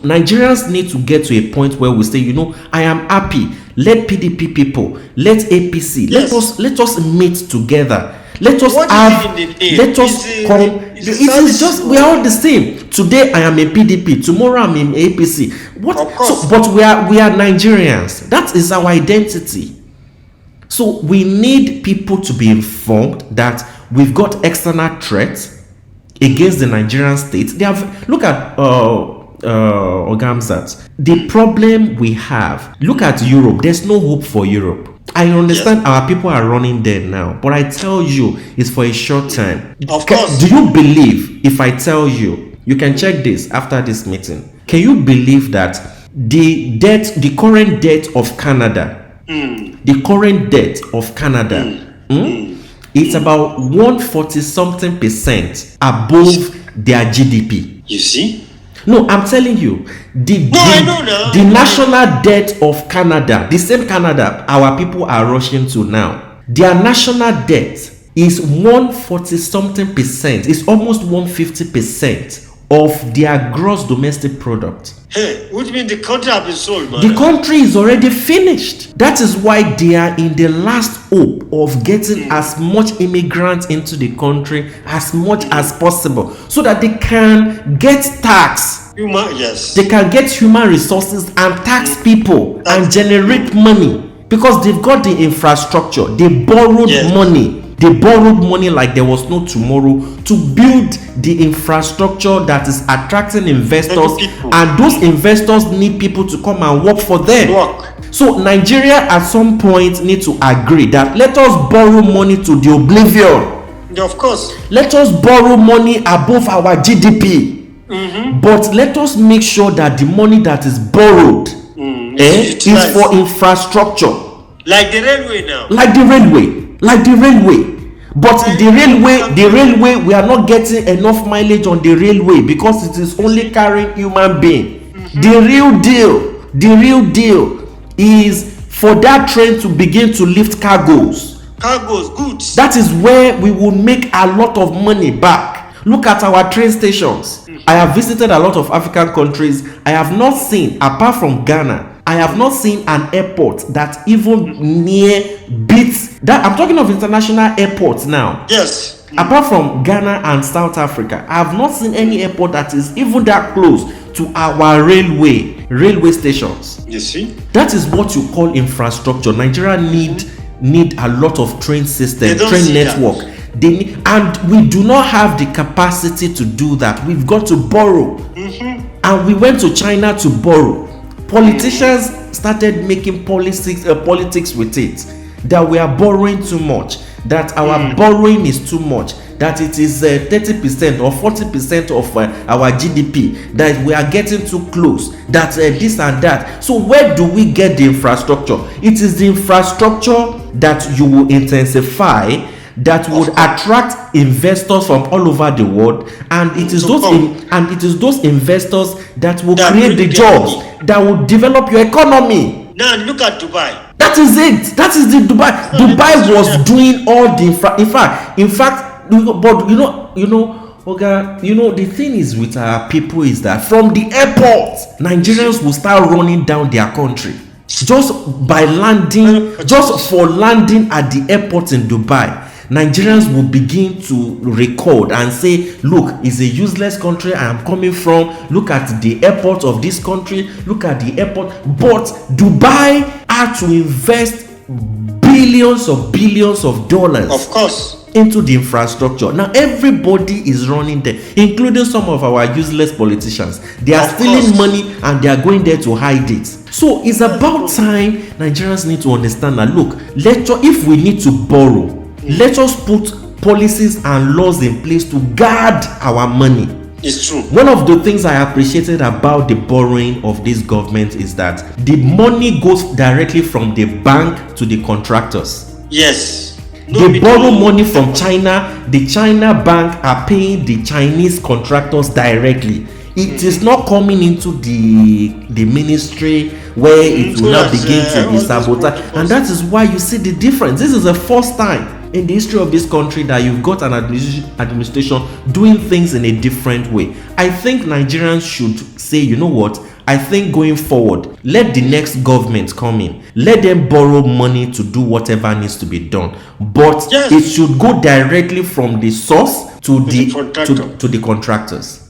Nigerians need to get to a point where we say, I am happy. Let PDP people, let APC, let us meet together. Let us come. It is just, we are all the same. Today I am a PDP, tomorrow I'm in APC. But we are Nigerians. That is our identity. So we need people to be informed that we've got external threats against the Nigerian state. Look at Ogamzat. The problem we have, look at Europe. There's no hope for Europe. I understand our people are running there now, but I tell you, it's for a short time. Of course. Do you believe, if I tell you, you can check this after this meeting, can you believe that the current debt of Canada, it's about 140-something% above their GDP. You see? No, I'm telling you, the national debt of Canada, the same Canada our people are rushing to now, their national debt is 140-something%. It's almost 150% of their gross domestic product. Hey, which means the country has been sold, man. The country is already finished. That is why they are in the last hope of getting as much immigrants into the country as much as possible, so that they can get tax. They can get human resources and tax people and generate money, because they've got the infrastructure. They borrowed money. They borrowed money like there was no tomorrow to build the infrastructure that is attracting investors, and those investors need people to come and work for them. So Nigeria at some point need to agree that let us borrow money to the oblivion. Of course. Let us borrow money above our GDP. But let us make sure that the money that is borrowed is for infrastructure. Like the railway now. Like the railway. But the railway, we are not getting enough mileage on the railway because it is only carrying human being. The real deal is for that train to begin to lift cargoes, goods. That is where we will make a lot of money back. Look at our train stations. I have visited a lot of African countries. I have not seen, apart from Ghana, I have not seen an airport that even near beats that. I'm talking of international airports now. Yes. Apart from Ghana and South Africa, I have not seen any airport that is even that close to our railway stations. You see? That is what you call infrastructure. Nigeria need a lot of train system, train network. And we do not have the capacity to do that. We've got to borrow. And we went to China to borrow. Politicians started making politics with it, that we are borrowing too much, that our borrowing is too much, that it is 30% or 40% of our GDP, that we are getting too close, that this and that. So where do we get the infrastructure? It is the infrastructure that you will intensify, that would attract investors from all over the world, and it is those investors that will create the jobs that will develop your economy. Now look at Dubai. That is it. That is the Dubai. Dubai was doing all the in fact, but the thing is with our people is that from the airport, Nigerians will start running down their country just by landing, just for landing at the airport in Dubai. Nigerians will begin to record and say, look, it's a useless country I am coming from. Look at the airport of this country. Look at the airport. But Dubai had to invest billions of dollars, of course, into the infrastructure. Now everybody is running there, including some of our useless politicians. They are stealing money and they are going there to hide it. So it's about time Nigerians need to understand that, look, if we need to borrow, let us put policies and laws in place to guard our money. It's true. One of the things I appreciated about the borrowing of this government is that the money goes directly from the bank to the contractors. Yes. They borrow money from China. The China bank are paying the Chinese contractors directly. It is not coming into the ministry where it will now begin to be sabotaged. And that is why you see the difference. This is the first time in the history of this country that you've got an administration doing things in a different way. I think Nigerians should say, you know what, I think going forward, let the next government come in. Let them borrow money to do whatever needs to be done. But Yes. it should go directly from the source to the contractor. to the contractors.